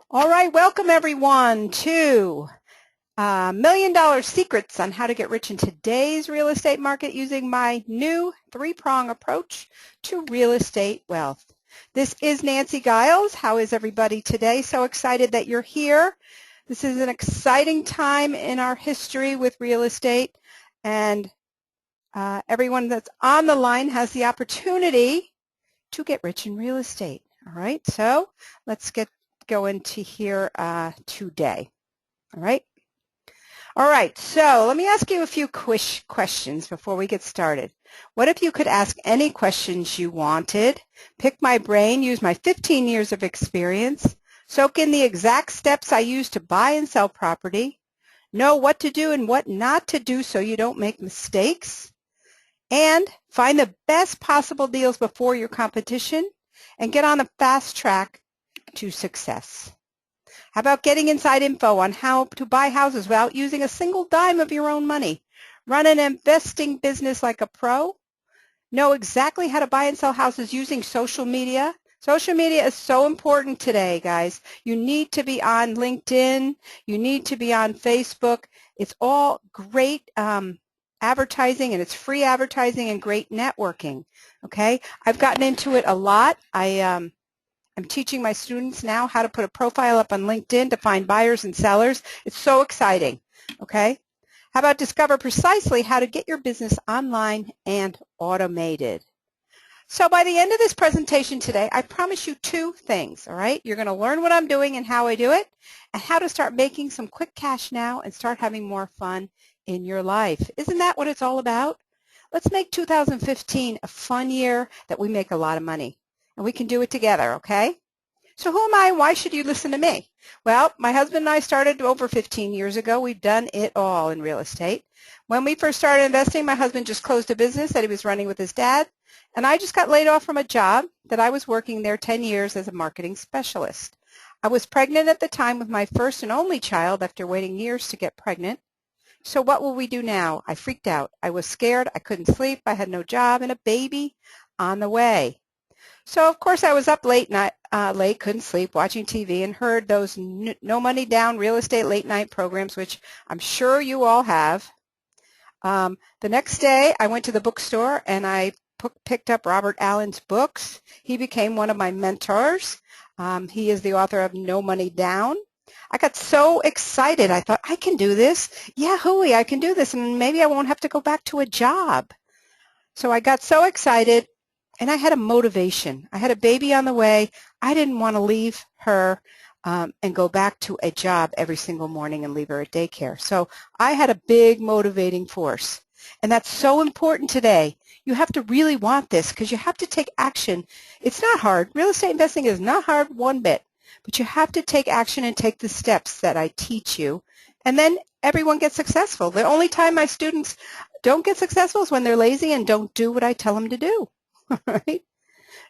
All right, welcome everyone to Million Dollar Secrets on How to Get Rich in Today's Real Estate Market using my new three-prong approach to real estate wealth. This is Nancy Geils. How is everybody today? So excited that you're here. This is an exciting time in our history with real estate, and everyone that's on the line has the opportunity to get rich in real estate. All right, so let's go into here today. All right. All right, so let me ask you a few questions before we get started. What if you could ask any questions you wanted, pick my brain, use my 15 years of experience, soak in the exact steps I use to buy and sell property, know what to do and what not to do so you don't make mistakes, and find the best possible deals before your competition, and get on a fast track to success. How about getting inside info on how to buy houses without using a single dime of your own money? Run an investing business like a pro? Know exactly how to buy and sell houses using social media? Social media is so important today, guys. You need to be on LinkedIn. You need to be on Facebook. It's all great advertising, and it's free advertising and great networking. Okay? I've gotten into it a lot. I'm teaching my students now how to put a profile up on LinkedIn to find buyers and sellers. It's so exciting, okay? How about discover precisely how to get your business online and automated? So by the end of this presentation today, I promise you two things, all right? You're going to learn what I'm doing and how I do it, and how to start making some quick cash now and start having more fun in your life. Isn't that what it's all about? Let's make 2015 a fun year that we make a lot of money. And we can do it together, okay? So who am I? Why should you listen to me? Well, my husband and I started over 15 years ago. We've done it all in real estate. When we first started investing, my husband just closed a business that he was running with his dad, and I just got laid off from a job that I was working there 10 years as a marketing specialist. I was pregnant at the time with my first and only child after waiting years to get pregnant. So what will we do now? I freaked out. I was scared. I couldn't sleep. I had no job and a baby on the way. So, of course, I was up late, couldn't sleep, watching TV, and heard those no money down real estate late night programs, which I'm sure you all have. The next day, I went to the bookstore, and I picked up Robert Allen's books. He became one of my mentors. He is the author of No Money Down. I got so excited. I thought, I can do this. Yeah, hooey, I can do this, and maybe I won't have to go back to a job. So I got so excited. And I had a motivation. I had a baby on the way. I didn't want to leave her and go back to a job every single morning and leave her at daycare. So I had a big motivating force. And that's so important today. You have to really want this because you have to take action. It's not hard. Real estate investing is not hard one bit. But you have to take action and take the steps that I teach you. And then everyone gets successful. The only time my students don't get successful is when they're lazy and don't do what I tell them to do. Right?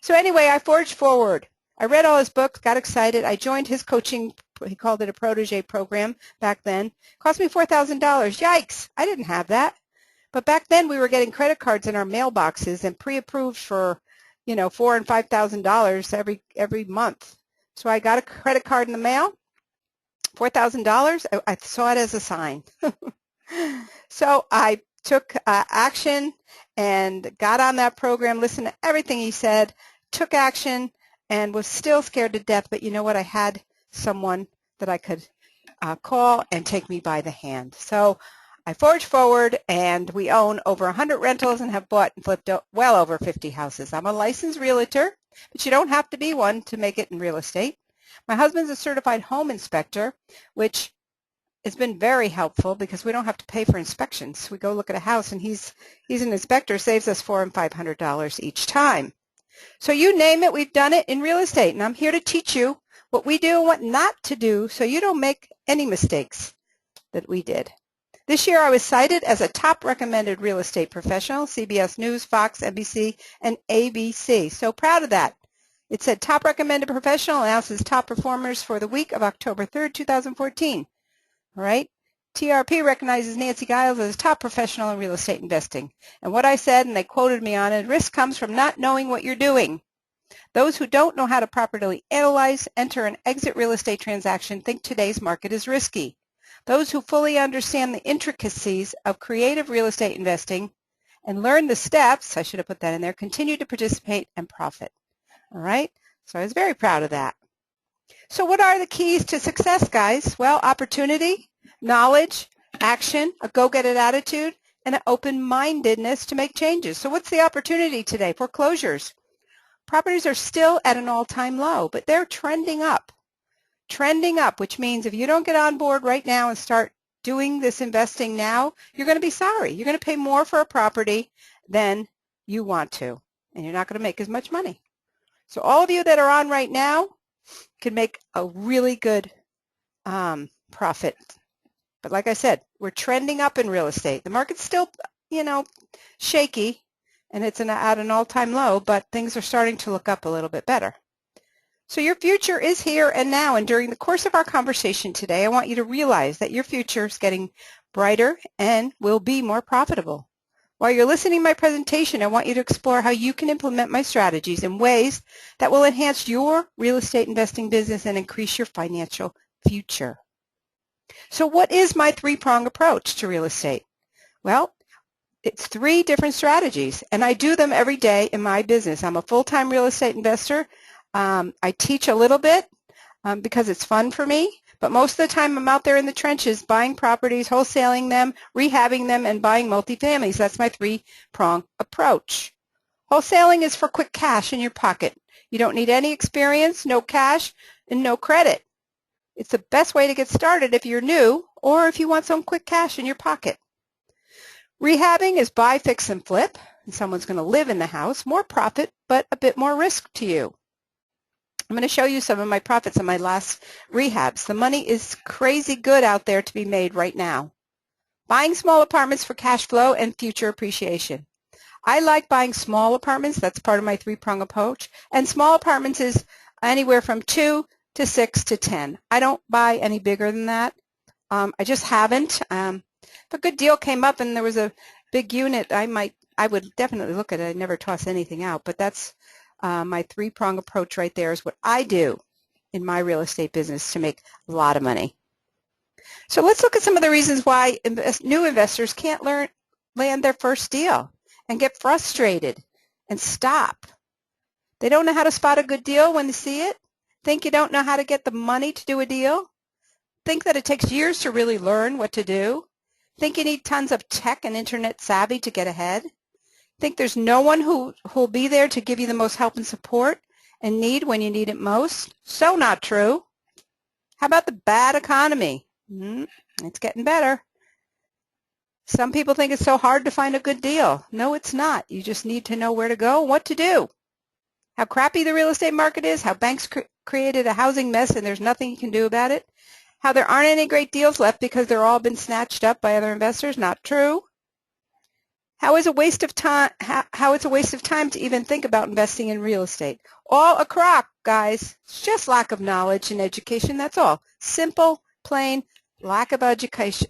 So anyway, I forged forward. I read all his books, got excited. I joined his coaching, he called it a protege program back then. It cost me $4,000. Yikes, I didn't have that. But back then we were getting credit cards in our mailboxes and pre-approved for, $4,000 and $5,000 every month. So I got a credit card in the mail, $4,000. I saw it as a sign. So I took action and got on that program, listened to everything he said, took action, and was still scared to death. But you know what? I had someone that I could call and take me by the hand. So I forged forward, and we own over 100 rentals and have bought and flipped well over 50 houses. I'm a licensed realtor, but you don't have to be one to make it in real estate. My husband's a certified home inspector, which it's been very helpful because we don't have to pay for inspections. We go look at a house, and he's an inspector, saves us $400 and $500 each time. So you name it, we've done it in real estate, and I'm here to teach you what we do and what not to do so you don't make any mistakes that we did. This year I was cited as a top recommended real estate professional, CBS News, Fox, NBC, and ABC. So proud of that. It said top recommended professional announces top performers for the week of October 3rd, 2014. All right? TRP recognizes Nancy Geils as top professional in real estate investing. And what I said, and they quoted me on it, risk comes from not knowing what you're doing. Those who don't know how to properly analyze, enter, and exit real estate transaction think today's market is risky. Those who fully understand the intricacies of creative real estate investing and learn the steps, I should have put that in there, continue to participate and profit. All right? So I was very proud of that. So what are the keys to success, guys? Well, opportunity, knowledge, action, a go-get-it attitude, and an open-mindedness to make changes. So what's the opportunity today? Foreclosures. Properties are still at an all-time low, but they're trending up. Trending up, which means if you don't get on board right now and start doing this investing now, you're going to be sorry. You're going to pay more for a property than you want to, and you're not going to make as much money. So all of you that are on right now can make a really good profit. But like I said, we're trending up in real estate. The market's still, shaky, and it's at an all-time low, but things are starting to look up a little bit better. So your future is here and now, and during the course of our conversation today, I want you to realize that your future is getting brighter and will be more profitable. While you're listening to my presentation, I want you to explore how you can implement my strategies in ways that will enhance your real estate investing business and increase your financial future. So what is my three-pronged approach to real estate? Well, it's 3 different strategies, and I do them every day in my business. I'm a full-time real estate investor. I teach a little bit because it's fun for me, but most of the time I'm out there in the trenches buying properties, wholesaling them, rehabbing them, and buying multifamilies. That's my 3-pronged approach. Wholesaling is for quick cash in your pocket. You don't need any experience, no cash, and no credit. It's the best way to get started if you're new or if you want some quick cash in your pocket. Rehabbing is buy, fix, and flip, and someone's going to live in the house. More profit, but a bit more risk to you. I'm going to show you some of my profits on my last rehabs. The money is crazy good out there to be made right now. Buying small apartments for cash flow and future appreciation. I like buying small apartments. That's part of my 3-prong approach. And small apartments is anywhere from 2 to 6 to 10. I don't buy any bigger than that. I just haven't. If a good deal came up and there was a big unit, I would definitely look at it. I never toss anything out, but that's my 3-prong approach right there is what I do in my real estate business to make a lot of money. So let's look at some of the reasons why new investors can't land their first deal and get frustrated and stop. They don't know how to spot a good deal when they see it. Think you don't know how to get the money to do a deal. Think that it takes years to really learn what to do. Think you need tons of tech and internet savvy to get ahead. Think there's no one who'll be there to give you the most help and support and need when you need it most. So not true. How about the bad economy? It's getting better. Some people think it's so hard to find a good deal. No, it's not. You just need to know where to go and what to do. How crappy the real estate market is, how banks created a housing mess and there's nothing you can do about it. How there aren't any great deals left because they're all been snatched up by other investors. Not true. How it's a waste of time to even think about investing in real estate. All a crock, guys. It's just lack of knowledge and education. That's all. Simple, plain, lack of education.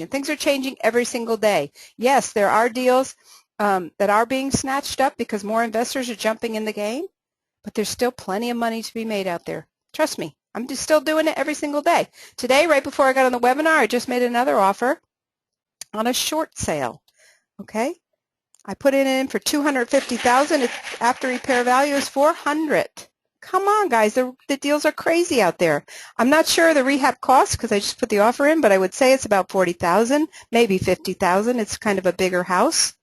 Things are changing every single day. Yes, there are deals that are being snatched up because more investors are jumping in the game, but there's still plenty of money to be made out there. Trust me, I'm just still doing it every single day. Today, right before I got on the webinar, I just made another offer on a short sale. Okay, I put it in for $250,000. After repair value is $400,000. Come on, guys, the deals are crazy out there. I'm not sure the rehab cost because I just put the offer in, but I would say it's about $40,000, maybe $50,000. It's kind of a bigger house.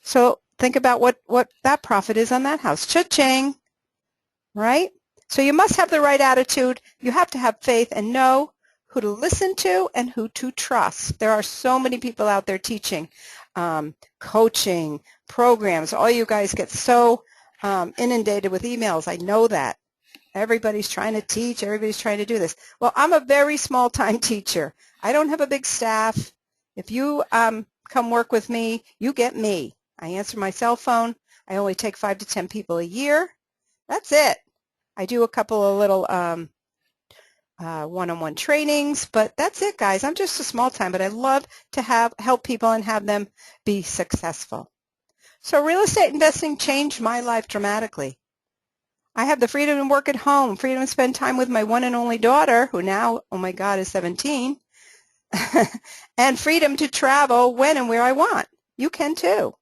So think about what that profit is on that house. Cha-ching, right? So you must have the right attitude. You have to have faith and know who to listen to and who to trust. There are so many people out there teaching, coaching, programs. All you guys get so inundated with emails. I know that. Everybody's trying to teach. Everybody's trying to do this. Well, I'm a very small-time teacher. I don't have a big staff. If you come work with me, you get me. I answer my cell phone. I only take 5 to 10 people a year. That's it. I do a couple of little one-on-one trainings, but that's it, guys. I'm just a small time, but I love to help people and have them be successful. So real estate investing changed my life dramatically. I have the freedom to work at home, freedom to spend time with my one and only daughter, who now, oh my God, is 17, and freedom to travel when and where I want. You can too.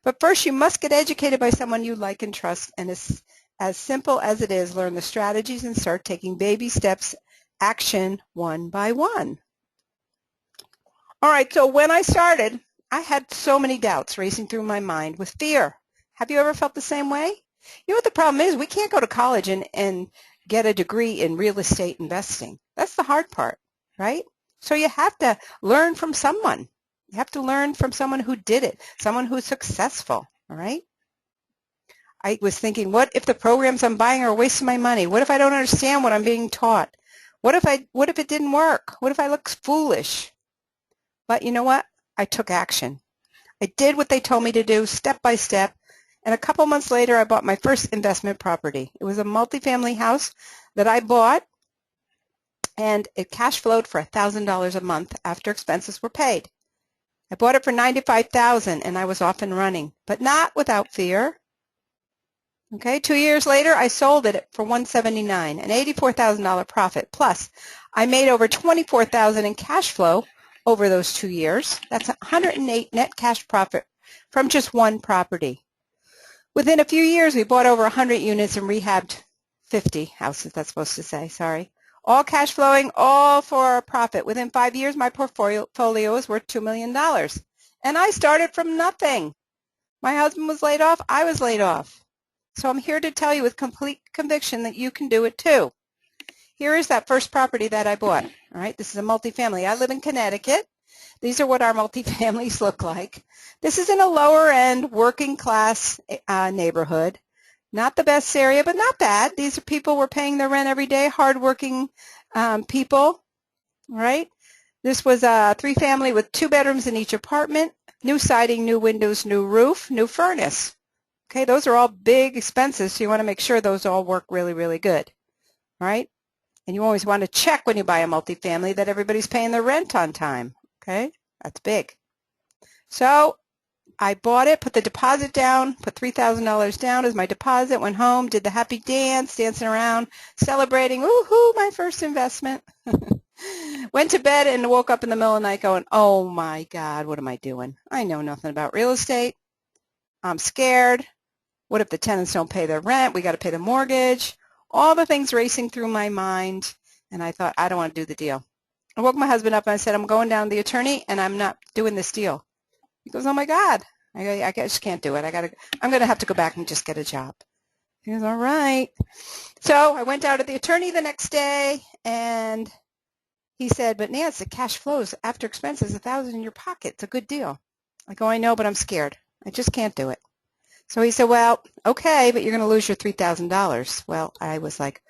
But first, you must get educated by someone you like and trust, and as simple as it is, learn the strategies and start taking baby steps, action one by one. All right, so when I started, I had so many doubts racing through my mind with fear. Have you ever felt the same way? You know what the problem is? We can't go to college and get a degree in real estate investing. That's the hard part, right? So you have to learn from someone. You have to learn from someone who did it, someone who's successful, all right? I was thinking, what if the programs I'm buying are wasting my money? What if I don't understand what I'm being taught? What if it didn't work? What if I look foolish? But you know what? I took action. I did what they told me to do step by step, and a couple months later I bought my first investment property. It was a multifamily house that I bought, and it cash flowed for $1,000 a month after expenses were paid. I bought it for $95,000 and I was off and running, but not without fear. Okay, 2 years later I sold it for $179, an $84,000 profit. Plus, I made over $24,000 in cash flow over those 2 years. That's $108 net cash profit from just one property. Within a few years, we bought over 100 units and rehabbed 50 houses, that's supposed to say, sorry. All cash flowing, all for a profit. Within 5 years, my portfolio was worth $2 million. And I started from nothing. My husband was laid off. I was laid off. So I'm here to tell you with complete conviction that you can do it too. Here is that first property that I bought. All right, this is a multifamily. I live in Connecticut. These are what our multifamilies look like. This is in a lower-end, working-class neighborhood. Not the best area, but not bad. These are people who are paying their rent every day, hardworking people, right? This was a three-family with 2 bedrooms in each apartment, new siding, new windows, new roof, new furnace. Okay, those are all big expenses, so you want to make sure those all work really, really good, right? And you always want to check when you buy a multifamily that everybody's paying their rent on time, okay? That's big. So I bought it, put the deposit down, put $3,000 down as my deposit, went home, did the happy dance, dancing around, celebrating, woohoo, my first investment. Went to bed and woke up in the middle of the night going, oh my God, what am I doing? I know nothing about real estate. I'm scared. What if the tenants don't pay their rent? We got to pay the mortgage. All the things racing through my mind, and I thought, I don't want to do the deal. I woke my husband up and I said, I'm going down to the attorney and I'm not doing this deal. He goes, oh my God, I just can't do it. I'm going to have to go back and just get a job. He goes, all right. So I went down to the attorney the next day and he said, but Nancy, the cash flows after expenses, $1,000 in your pocket. It's a good deal. I go, I know, but I'm scared. I just can't do it. So he said, well, okay, but you're going to lose your $3,000. Well, I was like,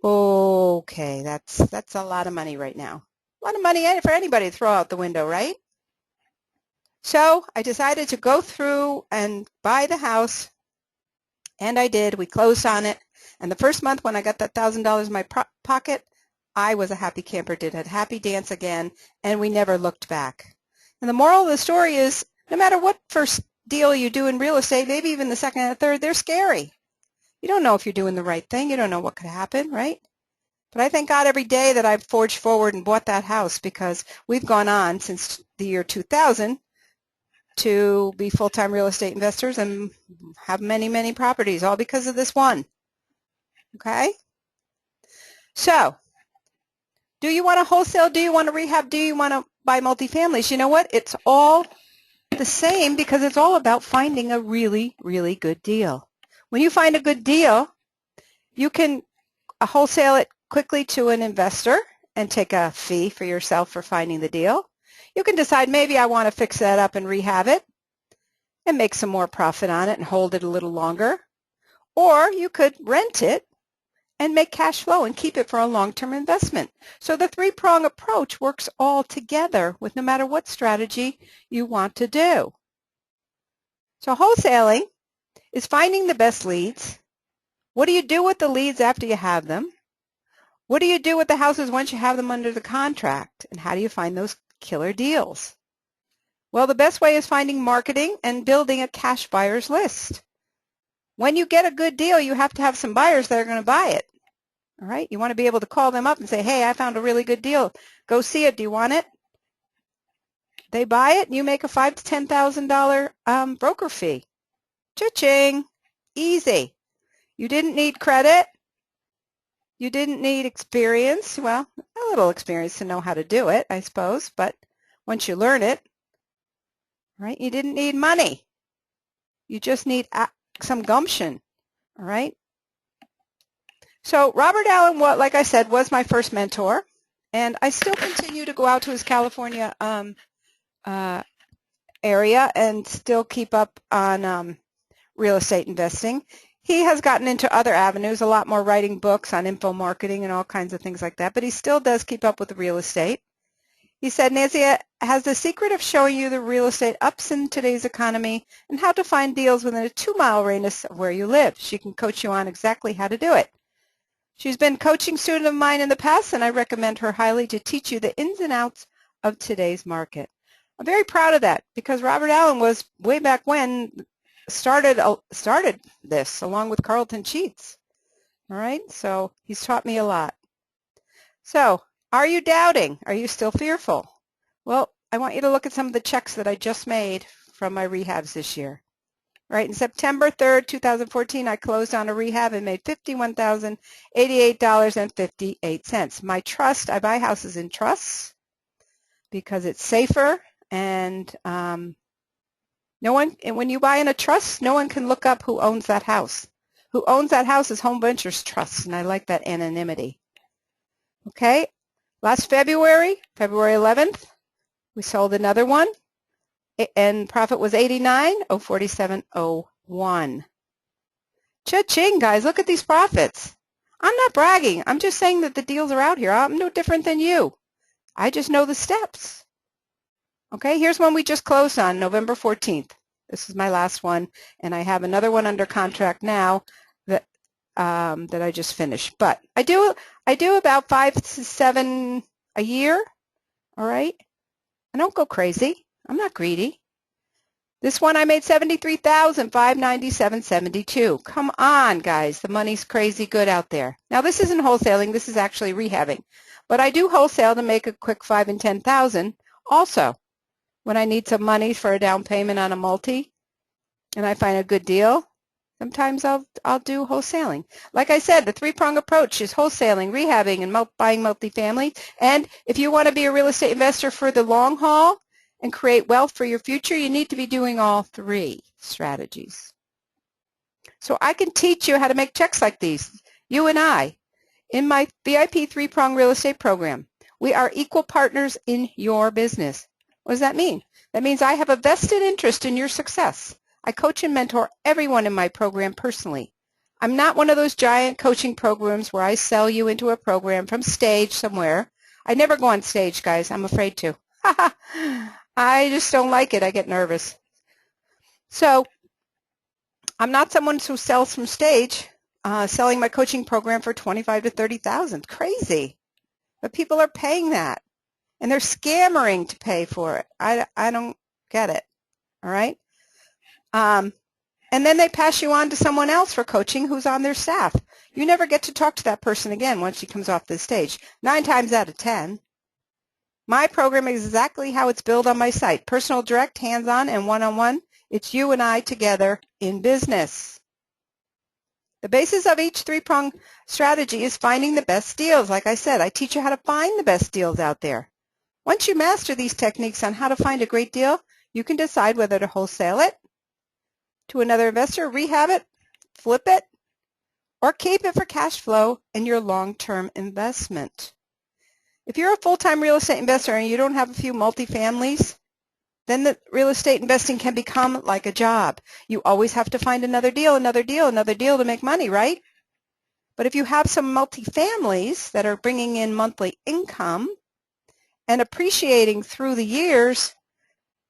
okay, that's a lot of money right now. A lot of money for anybody to throw out the window, right? So I decided to go through and buy the house, and I did. We closed on it. And the first month when I got that $1,000 in my pocket, I was a happy camper, did a happy dance again, and we never looked back. And the moral of the story is, no matter what first deal you do in real estate, maybe even the second and the third, they're scary. You don't know if you're doing the right thing. You don't know what could happen, right? But I thank God every day that I've forged forward and bought that house, because we've gone on since the year 2000 to be full-time real estate investors and have many, many properties, all because of this one. Okay? So, do you want to wholesale? Do you want to rehab? Do you want to buy multifamilies? You know what? It's all the same, because it's all about finding a really, really good deal. When you find a good deal, you can wholesale it quickly to an investor and take a fee for yourself for finding the deal. You can decide, maybe I want to fix that up and rehab it and make some more profit on it and hold it a little longer. Or you could rent it and make cash flow and keep it for a long-term investment. So the three-prong approach works all together with no matter what strategy you want to do. So wholesaling is finding the best leads. What do you do with the leads after you have them? What do you do with the houses once you have them under the contract? And how do you find those killer deals? Well, the best way is finding marketing and building a cash buyer's list. when you get a good deal, you have to have some buyers that are going to buy it. All right? You want to be able to call them up and say, hey, I found a really good deal. Go see it. Do you want it? They buy it, and you make a $5,000 to $10,000 broker fee. Cha-ching. Easy. You didn't need credit. You didn't need experience. Well, a little experience to know how to do it, I suppose, but once you learn it, right, you didn't need money. You just need some gumption, all right? So Robert Allen, like I said, was my first mentor, and I still continue to go out to his California area and still keep up on real estate investing. He has gotten into other avenues, a lot more writing books on info marketing and all kinds of things like that, but he still does keep up with the real estate. He said, Nancy has the secret of showing you the real estate ups in today's economy and how to find deals within a 2-mile radius of where you live. She can coach you on exactly how to do it. She's been a coaching student of mine in the past, and I recommend her highly to teach you the ins and outs of today's market. I'm very proud of that because Robert Allen was way back when started this along with Carlton Cheats. All right, so he's taught me a lot. So, are you doubting? Are you still fearful? Well, I want you to look at some of the checks that I just made from my rehabs this year. Right, in September 3rd, 2014, I closed on a rehab and made $51,088.58. My trust, I buy houses in trusts because it's safer, and when you buy in a trust, no one can look up who owns that house. Who owns that house is Home Ventures Trust, and I like that anonymity. Okay, last February 11th, we sold another one, and profit was $89,047.01. Cha-ching, guys, look at these profits. I'm not bragging. I'm just saying that the deals are out here. I'm no different than you. I just know the steps. Okay, here's one we just closed on, November 14th. This is my last one, and I have another one under contract now that I just finished. But I do about 5 to 7 a year. All right, I don't go crazy. I'm not greedy. This one I made $73,597.72. Come on, guys, the money's crazy good out there. Now this isn't wholesaling. This is actually rehabbing, but I do wholesale to make a quick $5,000 and $10,000 also. When I need some money for a down payment on a multi and I find a good deal, sometimes I'll do wholesaling. Like I said, the 3-prong approach is wholesaling, rehabbing, and buying multifamily. And if you want to be a real estate investor for the long haul and create wealth for your future, you need to be doing all 3 strategies. So I can teach you how to make checks like these, you and I, in my VIP 3-prong real estate program. We are equal partners in your business. What does that mean? That means I have a vested interest in your success. I coach and mentor everyone in my program personally. I'm not one of those giant coaching programs where I sell you into a program from stage somewhere. I never go on stage, guys. I'm afraid to. I just don't like it. I get nervous. So I'm not someone who sells from stage, selling my coaching program for $25,000 to $30,000. Crazy. But people are paying that. And they're scammering to pay for it. I don't get it, all right? And then they pass you on to someone else for coaching who's on their staff. You never get to talk to that person again once she comes off the stage, 9 times out of 10. My program is exactly how it's billed on my site, personal, direct, hands-on, and one-on-one. It's you and I together in business. The basis of each 3-prong strategy is finding the best deals. Like I said, I teach you how to find the best deals out there. Once you master these techniques on how to find a great deal, you can decide whether to wholesale it to another investor, rehab it, flip it, or keep it for cash flow and your long-term investment. If you're a full-time real estate investor and you don't have a few multifamilies, then the real estate investing can become like a job. You always have to find another deal, another deal, another deal to make money, right? But if you have some multifamilies that are bringing in monthly income, and appreciating through the years,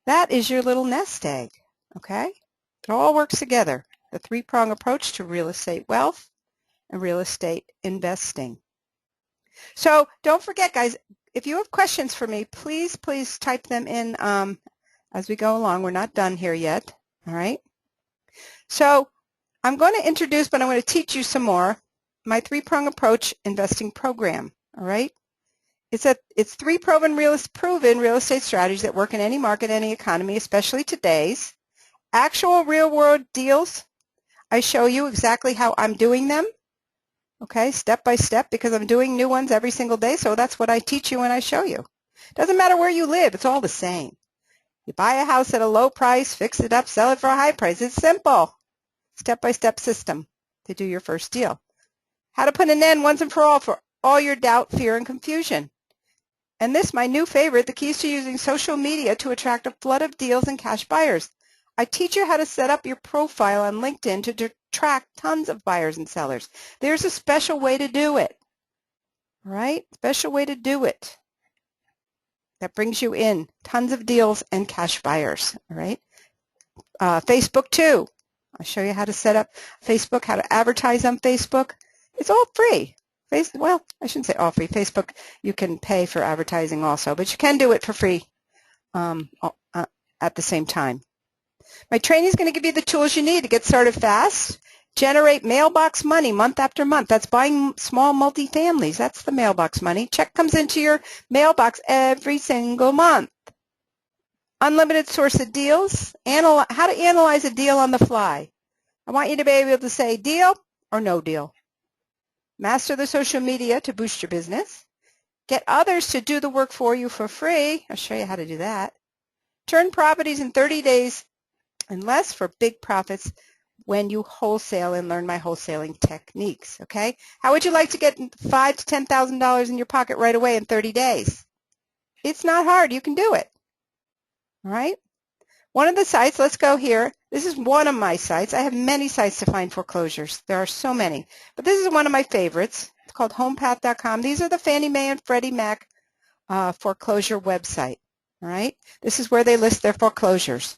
that is your little nest egg, okay? It all works together, the 3-prong approach to real estate wealth and real estate investing. So don't forget, guys, if you have questions for me, please type them in as we go along. We're not done here yet, all right? So I'm going to introduce, but I'm going to teach you some more, my three-prong approach investing program, all right? It's three proven real estate strategies that work in any market, any economy, especially today's. Actual real-world deals. I show you exactly how I'm doing them, okay, step by step, because I'm doing new ones every single day, so that's what I teach you and I show you. Doesn't matter where you live, it's all the same. You buy a house at a low price, fix it up, sell it for a high price. It's simple. Step-by-step system to do your first deal. How to put an end once and for all your doubt, fear, and confusion. And this, my new favorite, the keys to using social media to attract a flood of deals and cash buyers. I teach you how to set up your profile on LinkedIn to attract tons of buyers and sellers. There's a special way to do it, right? Special way to do it. That brings you in tons of deals and cash buyers, all right? Facebook too. I'll show you how to set up Facebook, how to advertise on Facebook. It's all free. Well, I shouldn't say all free. Facebook, you can pay for advertising also, but you can do it for free at the same time. My training is going to give you the tools you need to get started fast, generate mailbox money month after month. That's buying small multifamilies. That's the mailbox money. Check comes into your mailbox every single month. Unlimited source of deals. How to analyze a deal on the fly. I want you to be able to say deal or no deal. Master the social media to boost your business. Get others to do the work for you for free. I'll show you how to do that. Turn properties in 30 days and less for big profits when you wholesale and learn my wholesaling techniques, okay? How would you like to get $5,000 to $10,000 in your pocket right away in 30 days? It's not hard. You can do it, all right? One of the sites, let's go here. This is one of my sites. I have many sites to find foreclosures. There are so many. But this is one of my favorites. It's called homepath.com. These are the Fannie Mae and Freddie Mac foreclosure website. All right? This is where they list their foreclosures.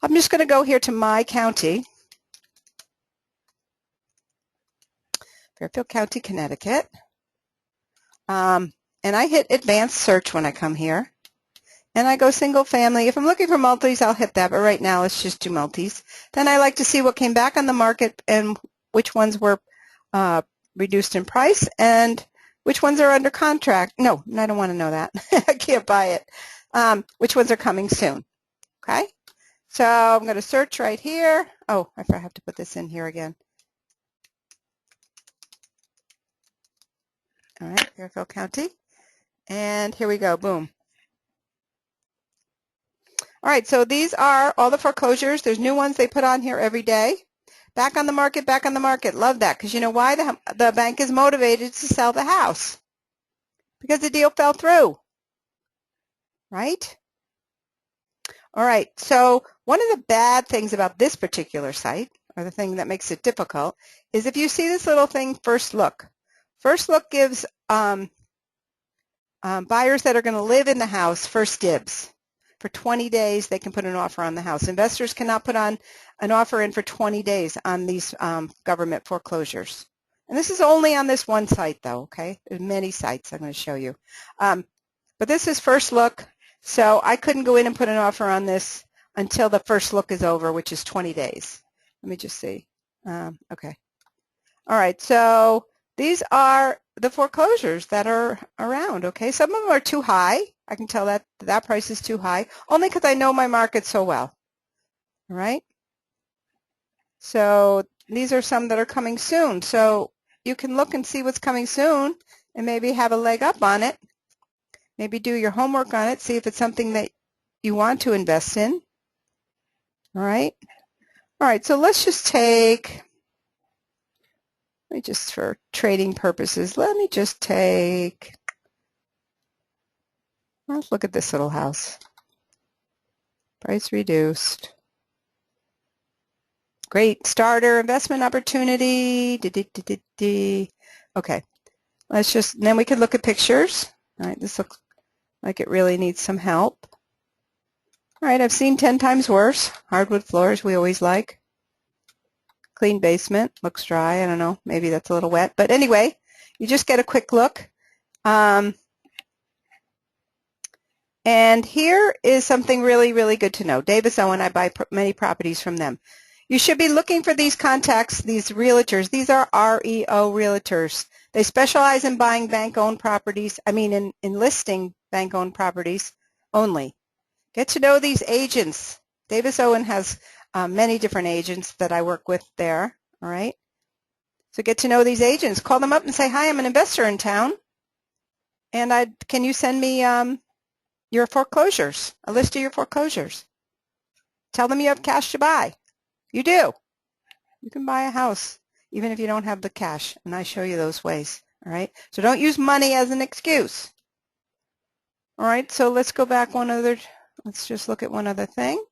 I'm just going to go here to my county, Fairfield County, Connecticut. And I hit advanced search when I come here. And I go single family. If I'm looking for multis, I'll hit that, but right now let's just do multis. Then I like to see what came back on the market and which ones were reduced in price and which ones are under contract. No, I don't want to know that. I can't buy it. Which ones are coming soon, okay? So I'm going to search right here. Oh, I have to put this in here again. All right, Fairfield County. And here we go, boom. All right, so these are all the foreclosures. There's new ones they put on here every day. Back on the market, back on the market. Love that, because you know why? The bank is motivated to sell the house because the deal fell through, right? All right, so one of the bad things about this particular site, or the thing that makes it difficult, is if you see this little thing, First Look. First Look gives buyers that are going to live in the house first dibs. For 20 days, they can put an offer on the house. Investors cannot put on an offer in for 20 days on these government foreclosures. And this is only on this one site, though, okay? There's many sites I'm going to show you. But this is First Look, so I couldn't go in and put an offer on this until the first look is over, which is 20 days. Let me just see. Okay. All right, so these are the foreclosures that are around, okay? Some of them are too high. I can tell that that price is too high, only because I know my market so well, all right? So these are some that are coming soon. So you can look and see what's coming soon and maybe have a leg up on it. Maybe do your homework on it, see if it's something that you want to invest in, all right? All right, so let's just take, for trading purposes, let me just take, let's look at this little house. Price reduced. Great starter investment opportunity. Okay, let's just, then we can look at pictures. All right, this looks like it really needs some help. All right, I've seen 10 times worse. Hardwood floors we always like. Clean basement, looks dry. I don't know, maybe that's a little wet. But anyway, you just get a quick look. And here is something really, really good to know. Davis Owen, I buy many properties from them. You should be looking for these contacts, these realtors. These are REO realtors. They specialize in buying bank-owned properties, in listing bank-owned properties only. Get to know these agents. Davis Owen has many different agents that I work with there, all right? So get to know these agents. Call them up and say, hi, I'm an investor in town, and can you send me your foreclosures, a list of your foreclosures? Tell them you have cash to buy. You do. You can buy a house even if you don't have the cash, and I show you those ways, all right? So don't use money as an excuse. All right, so let's go back let's just look at one other thing.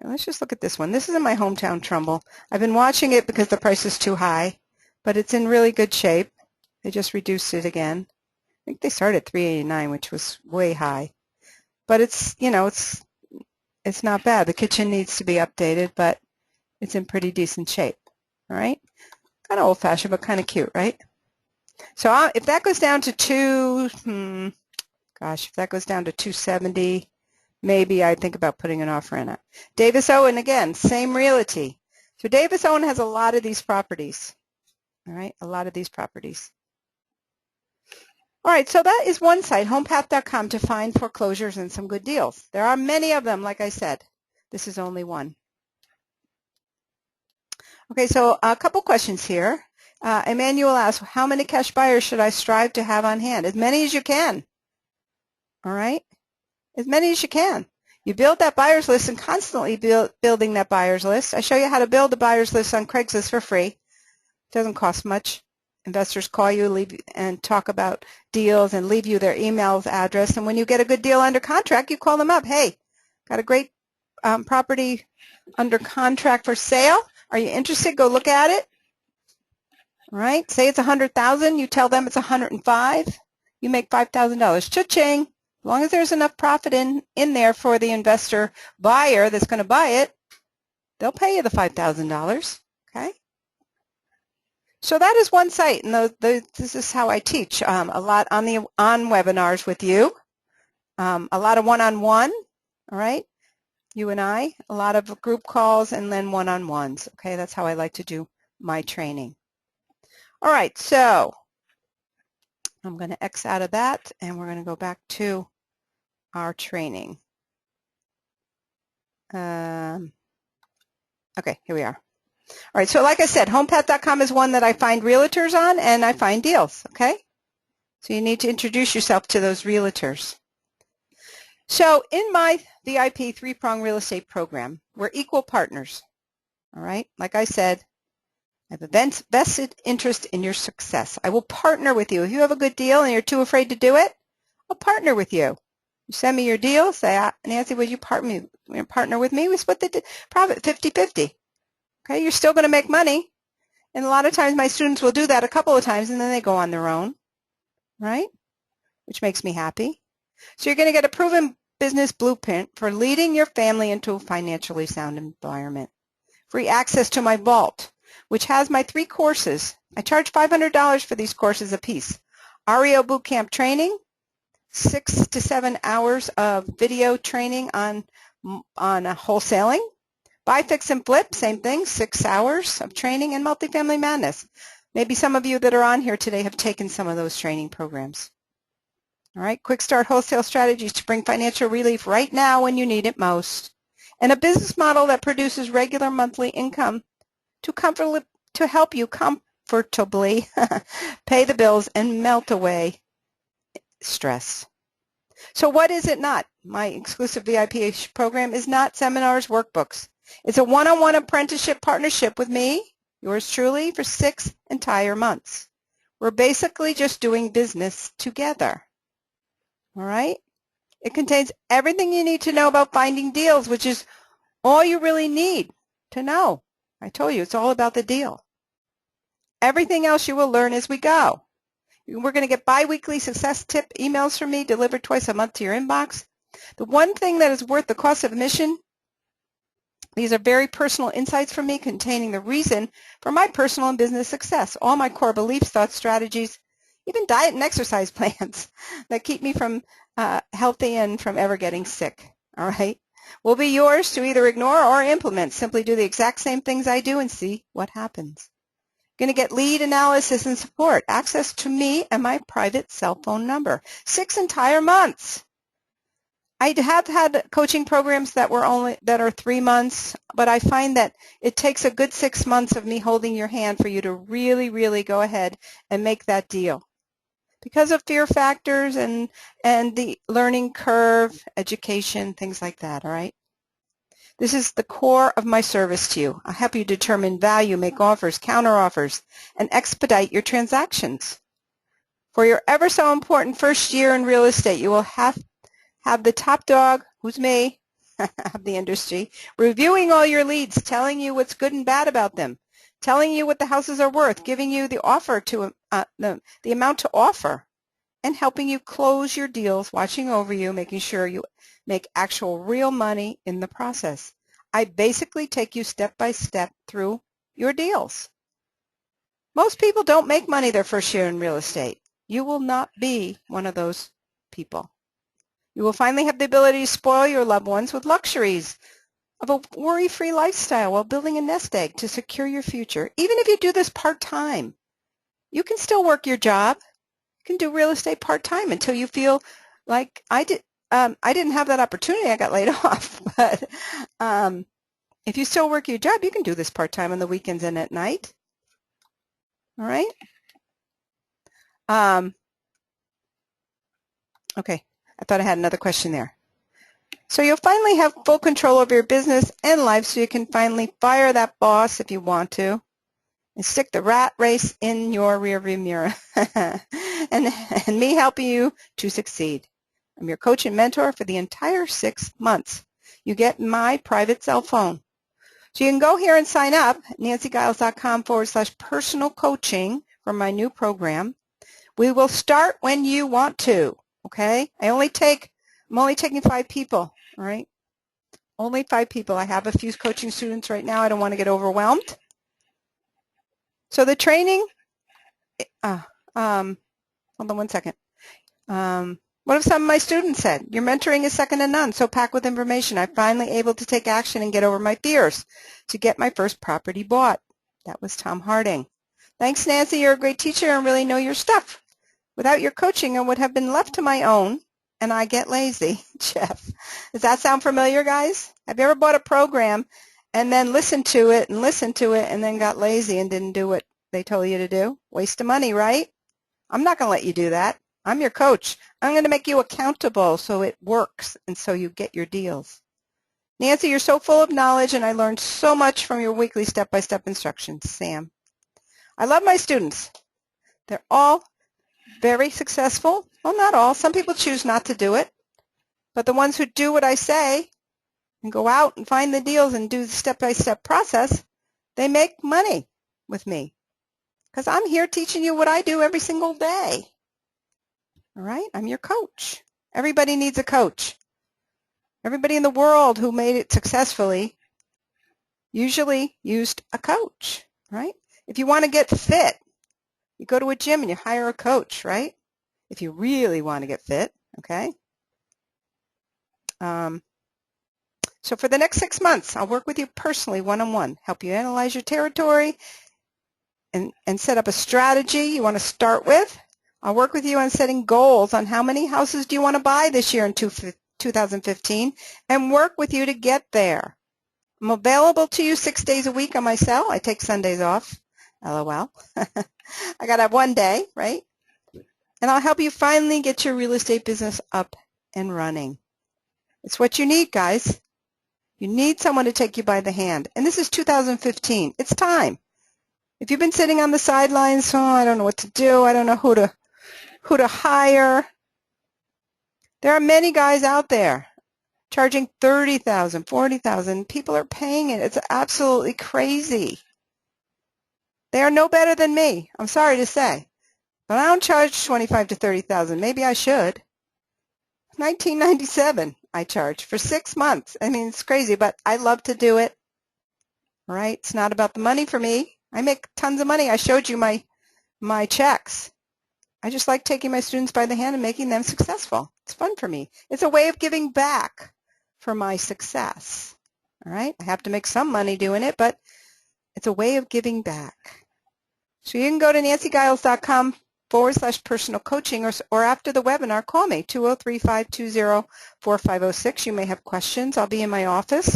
Let's just look at this one. This is in my hometown, Trumbull. I've been watching it because the price is too high, but it's in really good shape. They just reduced it again. I think they started at $389, which was way high. But it's not bad. The kitchen needs to be updated, but it's in pretty decent shape. All right? Kind of old-fashioned, but kind of cute, right? So if that goes down to if that goes down to $270, maybe I'd think about putting an offer in it. Davis Owen, again, same realty. So Davis Owen has a lot of these properties. All right, a lot of these properties. All right, so that is one site, homepath.com, to find foreclosures and some good deals. There are many of them, like I said. This is only one. Okay, so a couple questions here. Emmanuel asks, how many cash buyers should I strive to have on hand? As many as you can. All right? As many as you can. You build that buyer's list and constantly building that buyer's list. I show you how to build a buyer's list on Craigslist for free. It doesn't cost much. Investors call you and talk about deals and leave you their email address. And when you get a good deal under contract, you call them up. Hey, got a great property under contract for sale. Are you interested? Go look at it. All right. Say it's $100,000. You tell them it's $105,000. You make $5,000. Cha-ching. As long as there's enough profit in there for the investor buyer that's going to buy it, they'll pay you the $5,000. Okay. So that is one site, and this is how I teach. A lot on webinars with you, a lot of one-on-one. All right, you and I, a lot of group calls, and then one-on-ones. Okay, that's how I like to do my training. All right, so I'm going to X out of that, and we're going to go back to our training. Okay, here we are. All right, so like I said, homepath.com is one that I find realtors on, and I find deals, okay? So you need to introduce yourself to those realtors. So in my VIP three-prong real estate program, we're equal partners, all right? Like I said, I have a vested interest in your success. I will partner with you. If you have a good deal and you're too afraid to do it, I'll partner with you. You send me your deal, say, Nancy, would you partner with me? We split the profit 50-50. Okay, you're still going to make money. And a lot of times my students will do that a couple of times and then they go on their own, right? Which makes me happy. So you're going to get a proven business blueprint for leading your family into a financially sound environment. Free access to my vault, which has my 3 courses. I charge $500 for these courses a piece. REO Bootcamp training, 6 to 7 hours of video training on wholesaling. Buy, fix, and flip, same thing, 6 hours of training, and multifamily madness. Maybe some of you that are on here today have taken some of those training programs. All right, quick start wholesale strategies to bring financial relief right now when you need it most. And a business model that produces regular monthly income to help you comfortably pay the bills and melt away stress. So what is it not? My exclusive VIP program is not seminars, workbooks. It's a one-on-one apprenticeship partnership with me, yours truly, for 6 entire months. We're basically just doing business together. All right? It contains everything you need to know about finding deals, which is all you really need to know. I told you, it's all about the deal. Everything else you will learn as we go. We're going to get bi-weekly success tip emails from me delivered twice a month to your inbox. The one thing that is worth the cost of admission, these are very personal insights from me containing the reason for my personal and business success, all my core beliefs, thoughts, strategies, even diet and exercise plans that keep me from healthy and from ever getting sick. All right? will be yours to either ignore or implement. Simply do the exact same things I do and see what happens. Going to get lead analysis and support, access to me and my private cell phone number. 6 entire months. I have had coaching programs that are 3 months, but I find that it takes a good 6 months of me holding your hand for you to really, really go ahead and make that deal. Because of fear factors and the learning curve, education, things like that, all right? This is the core of my service to you. I help you determine value, make offers, counter offers, and expedite your transactions. For your ever so important first year in real estate, you will have the top dog, who's me, of the industry, reviewing all your leads, telling you what's good and bad about them, telling you what the houses are worth, giving you the offer to the amount to offer, and helping you close your deals, watching over you, making sure you make actual real money in the process. I basically take you step by step through your deals. Most people don't make money their first year in real estate. You will not be one of those people. You will finally have the ability to spoil your loved ones with luxuries of a worry-free lifestyle while building a nest egg to secure your future. Even if you do this part-time, you can still work your job. You can do real estate part-time until you feel like I did. I didn't have that opportunity. I got laid off. But if you still work your job, you can do this part-time on the weekends and at night. All right? Okay. I thought I had another question there. So you'll finally have full control over your business and life, so you can finally fire that boss if you want to and stick the rat race in your rearview mirror and me helping you to succeed. I'm your coach and mentor for the entire 6 months. You get my private cell phone. So you can go here and sign up at nancygeils.com/personal coaching for my new program. We will start when you want to, okay? I'm only taking 5 people, all right? Only 5 people. I have a few coaching students right now. I don't want to get overwhelmed. So the training, hold on one second. What have some of my students said? Your mentoring is second to none, so packed with information. I'm finally able to take action and get over my fears to get my first property bought. That was Tom Harding. Thanks, Nancy. You're a great teacher and really know your stuff. Without your coaching, I would have been left to my own, and I get lazy. Jeff. Does that sound familiar, guys? Have you ever bought a program and then listened to it and then got lazy and didn't do what they told you to do? Waste of money, right? I'm not going to let you do that. I'm your coach. I'm going to make you accountable so it works and so you get your deals. Nancy, you're so full of knowledge, and I learned so much from your weekly step-by-step instructions. Sam. I love my students. They're all very successful. Well, not all. Some people choose not to do it. But the ones who do what I say and go out and find the deals and do the step-by-step process, they make money with me because I'm here teaching you what I do every single day. All right? I'm your coach. Everybody needs a coach. Everybody in the world who made it successfully usually used a coach, right? If you want to get fit, you go to a gym and you hire a coach, right? If you really want to get fit, okay? So for the next 6 months, I'll work with you personally one-on-one, help you analyze your territory and set up a strategy you want to start with. I'll work with you on setting goals on how many houses do you want to buy this year in 2015 and work with you to get there. I'm available to you 6 days a week on my cell. I take Sundays off. LOL. I got to have 1 day, right? And I'll help you finally get your real estate business up and running. It's what you need, guys. You need someone to take you by the hand. And this is 2015. It's time. If you've been sitting on the sidelines, oh, I don't know what to do. I don't know who to hire. There are many guys out there charging $30,000, $40,000. People are paying it. It's absolutely crazy. They are no better than me. I'm sorry to say. But I don't charge $25,000 to $30,000. Maybe I should. $19.97 I charge for 6 months. I mean, it's crazy, but I love to do it. All right? It's not about the money for me. I make tons of money. I showed you my checks. I just like taking my students by the hand and making them successful. It's fun for me. It's a way of giving back for my success. All right, I have to make some money doing it, but it's a way of giving back. So you can go to nancygeils.com/personal coaching, or after the webinar, call me, 203-520-4506. You may have questions. I'll be in my office.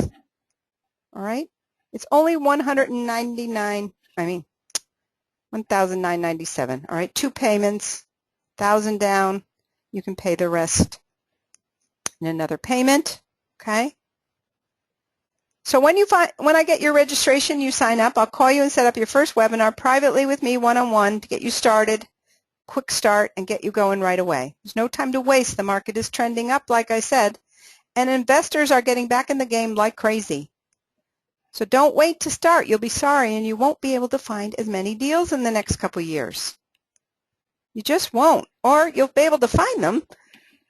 All right. It's only $1,997. All right. 2 payments, 1,000 down. You can pay the rest in another payment. Okay. So when I get your registration, you sign up. I'll call you and set up your first webinar privately with me, one-on-one, to get you started, quick start, and get you going right away. There's no time to waste. The market is trending up, like I said, and investors are getting back in the game like crazy. So don't wait to start. You'll be sorry, and you won't be able to find as many deals in the next couple of years. You just won't. Or you'll be able to find them,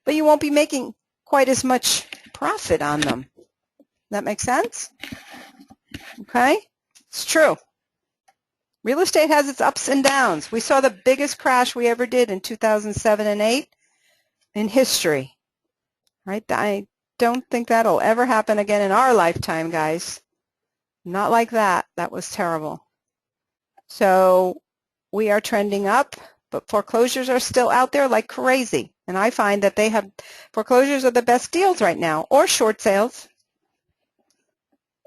but you won't be making quite as much profit on them. That make sense? Okay? It's true. Real estate has its ups and downs. We saw the biggest crash we ever did in 2007 and 8 in history. Right? I don't think that'll ever happen again in our lifetime, guys. Not like that. That was terrible. So we are trending up, but foreclosures are still out there like crazy. And I find that foreclosures are the best deals right now, or short sales.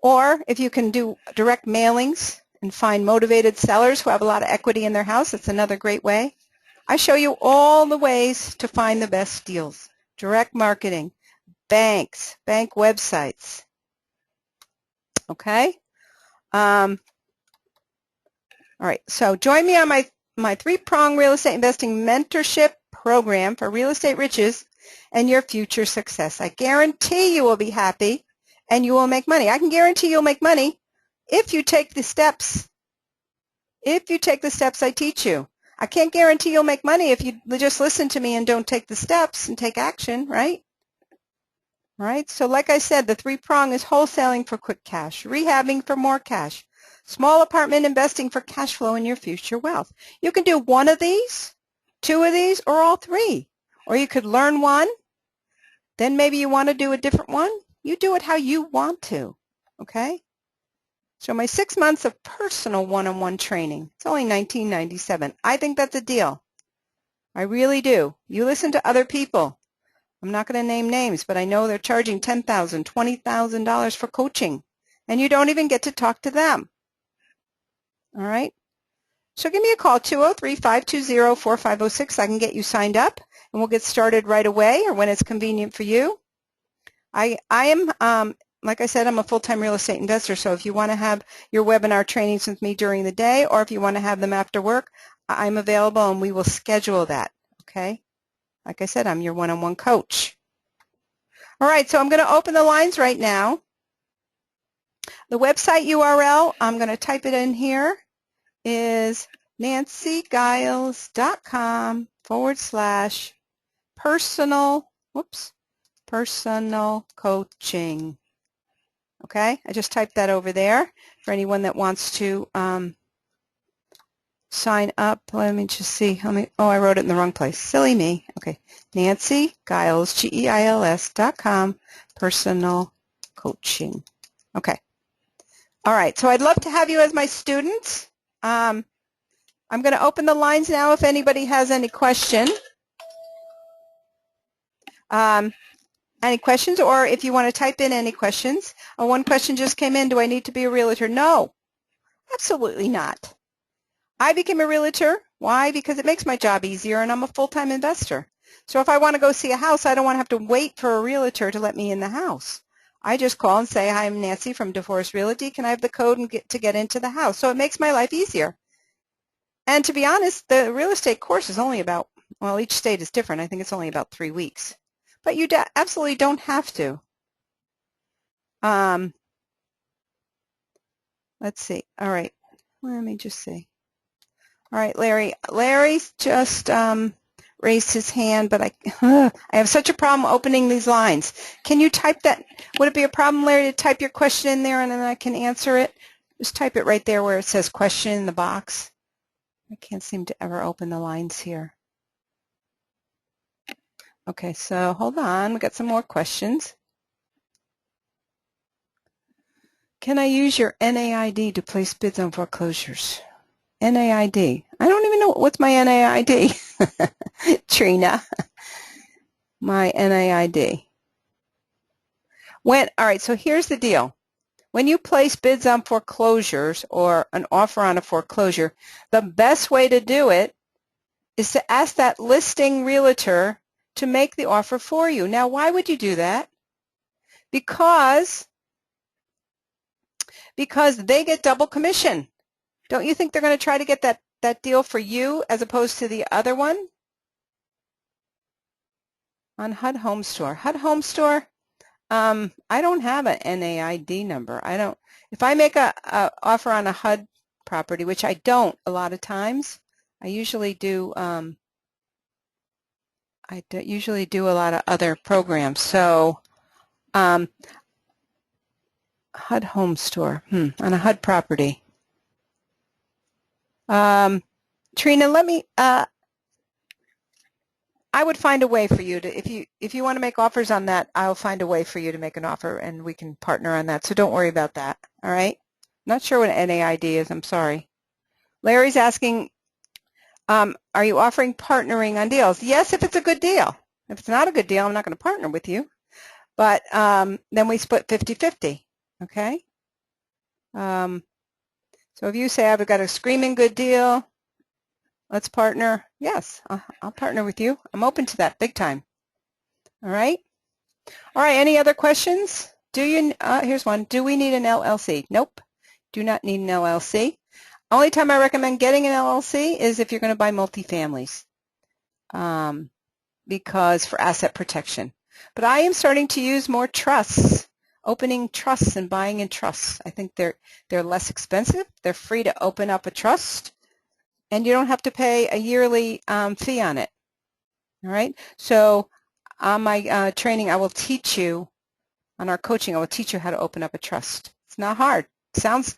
Or if you can do direct mailings and find motivated sellers who have a lot of equity in their house, it's another great way. I show you all the ways to find the best deals. Direct marketing, banks, bank websites. Okay? All right, so join me on my 3-prong real estate investing mentorship program for real estate riches and your future success. I guarantee you will be happy and you will make money. I can guarantee you'll make money if you take the steps. If you take the steps I teach you. I can't guarantee you'll make money if you just listen to me and don't take the steps and take action, right? All right, so like I said, the 3-prong is wholesaling for quick cash, rehabbing for more cash, small apartment investing for cash flow in your future wealth. You can do one of these, 2 of these, or all 3. Or you could learn one, then maybe you want to do a different one. You do it how you want to, okay? So my 6 months of personal one-on-one training, it's only $19.97. I think that's a deal. I really do. You listen to other people. I'm not going to name names, but I know they're charging $10,000, $20,000 for coaching, and you don't even get to talk to them. All right? So give me a call, 203-520-4506. I can get you signed up, and we'll get started right away or when it's convenient for you. I am, like I said, I'm a full-time real estate investor, so if you want to have your webinar trainings with me during the day or if you want to have them after work, I'm available and we will schedule that, okay? Like I said, I'm your one-on-one coach. All right, so I'm going to open the lines right now. The website URL, I'm going to type it in here, is nancygeils.com/personal coaching. Okay, I just typed that over there for anyone that wants to sign up. Let me just see. Oh, I wrote it in the wrong place. Silly me. Okay, Nancy Geils, GEILS.com, personal coaching. Okay. All right, so I'd love to have you as my students. I'm going to open the lines now if anybody has any question. Any questions, or if you want to type in any questions. One question just came in. Do I need to be a realtor? No, absolutely not. I became a realtor. Why? Because it makes my job easier, and I'm a full-time investor. So if I want to go see a house, I don't want to have to wait for a realtor to let me in the house. I just call and say, hi, I'm Nancy from DeForest Realty. Can I have the code and get into the house? So it makes my life easier. And to be honest, the real estate course is only about, well, each state is different. I think it's only about 3 weeks. But you absolutely don't have to. Let's see. All right. Let me just see. All right, Larry. Larry's just raised his hand, but I have such a problem opening these lines. Can you type that? Would it be a problem, Larry, to type your question in there and then I can answer it? Just type it right there where it says question in the box. I can't seem to ever open the lines here. Okay, so hold on. We got some more questions. Can I use your NAID to place bids on foreclosures? NAID. I don't even know what's my NAID. Trina. My NAID. All right, so here's the deal. When you place bids on foreclosures or an offer on a foreclosure, the best way to do it is to ask that listing realtor to make the offer for you. Now, why would you do that? Because they get double commission. Don't you think they're going to try to get that deal for you as opposed to the other one? On HUD Home Store. HUD Home Store, I don't have an NAID number. I don't. If I make a offer on a HUD property, which I don't a lot of times, I usually do. Usually do a lot of other programs. So, HUD Home Store on a HUD property. Trina, let me. I would find a way for you to, if you want to make offers on that, I'll find a way for you to make an offer and we can partner on that. So don't worry about that. All right. Not sure what NAID is. I'm sorry. Larry's asking, are you offering partnering on deals? Yes, if it's a good deal. If it's not a good deal, I'm not going to partner with you. But then we split 50-50. Okay. So if you say I've got a screaming good deal, let's partner. Yes, I'll partner with you. I'm open to that big time. All right. All right. Any other questions? Here's one. Do we need an LLC? Nope. Do not need an LLC. Only time I recommend getting an LLC is if you're going to buy multifamilies, because for asset protection. But I am starting to use more trusts, opening trusts and buying in trusts. I think they're less expensive. They're free to open up a trust. And you don't have to pay a yearly fee on it. All right. So on my training, I will teach you, on our coaching, I will teach you how to open up a trust. It's not hard. It sounds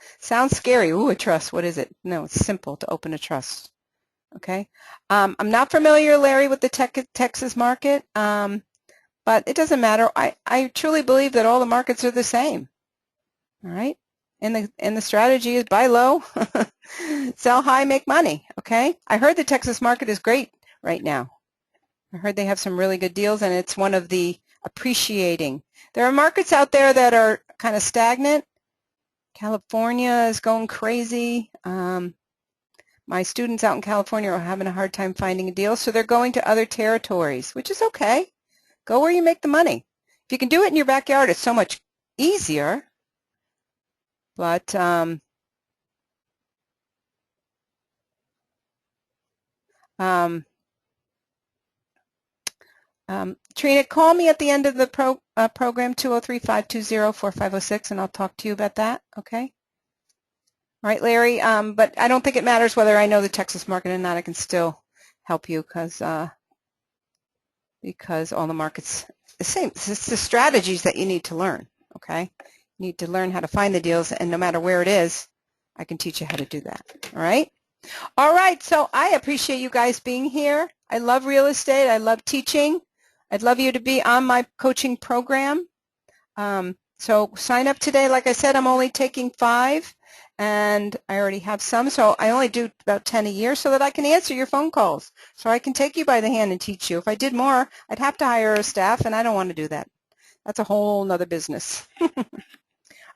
scary. Ooh, a trust. What is it? No, it's simple to open a trust. Okay. I'm not familiar, Larry, with the Texas market, but it doesn't matter. I truly believe that all the markets are the same. All right. And the strategy is buy low, sell high, make money, okay? I heard the Texas market is great right now. I heard they have some really good deals, and it's one of the appreciating. There are markets out there that are kind of stagnant. California is going crazy. My students out in California are having a hard time finding a deal, so they're going to other territories, which is okay. Go where you make the money. If you can do it in your backyard, it's so much easier. But Trina, call me at the end of the program, 203-520-4506, and I'll talk to you about that, okay? All right, Larry, but I don't think it matters whether I know the Texas market or not. I can still help you because all the markets the same. It's the strategies that you need to learn, okay? You need to learn how to find the deals, and no matter where it is, I can teach you how to do that, all right? All right, so I appreciate you guys being here. I love real estate. I love teaching. I'd love you to be on my coaching program. So sign up today. Like I said, I'm only taking 5, and I already have some, so I only do about 10 a year so that I can answer your phone calls, so I can take you by the hand and teach you. If I did more, I'd have to hire a staff, and I don't want to do that. That's a whole nother business.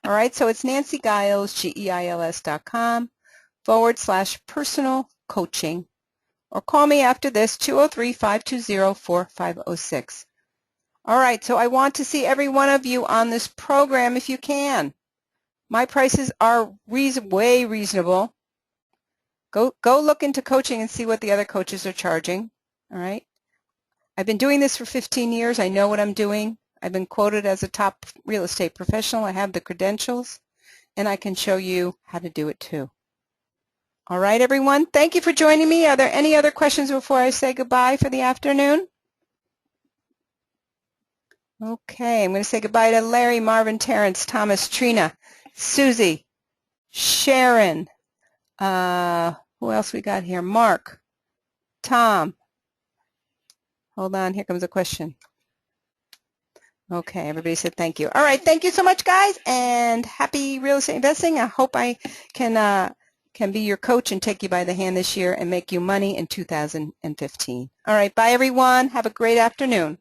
All right, so it's Nancy Geils, GEILS.com/personal coaching, or call me after this, 203-520-4506. All right, so I want to see every one of you on this program if you can. My prices are way reasonable. Go look into coaching and see what the other coaches are charging. All right. I've been doing this for 15 years. I know what I'm doing. I've been quoted as a top real estate professional. I have the credentials, and I can show you how to do it too. All right, everyone. Thank you for joining me. Are there any other questions before I say goodbye for the afternoon? Okay, I'm going to say goodbye to Larry, Marvin, Terrence, Thomas, Trina, Susie, Sharon, who else we got here? Mark, Tom. Hold on, here comes a question. Okay, everybody said thank you. All right, thank you so much, guys, and happy real estate investing. I hope I can be your coach and take you by the hand this year and make you money in 2015. All right, bye, everyone. Have a great afternoon.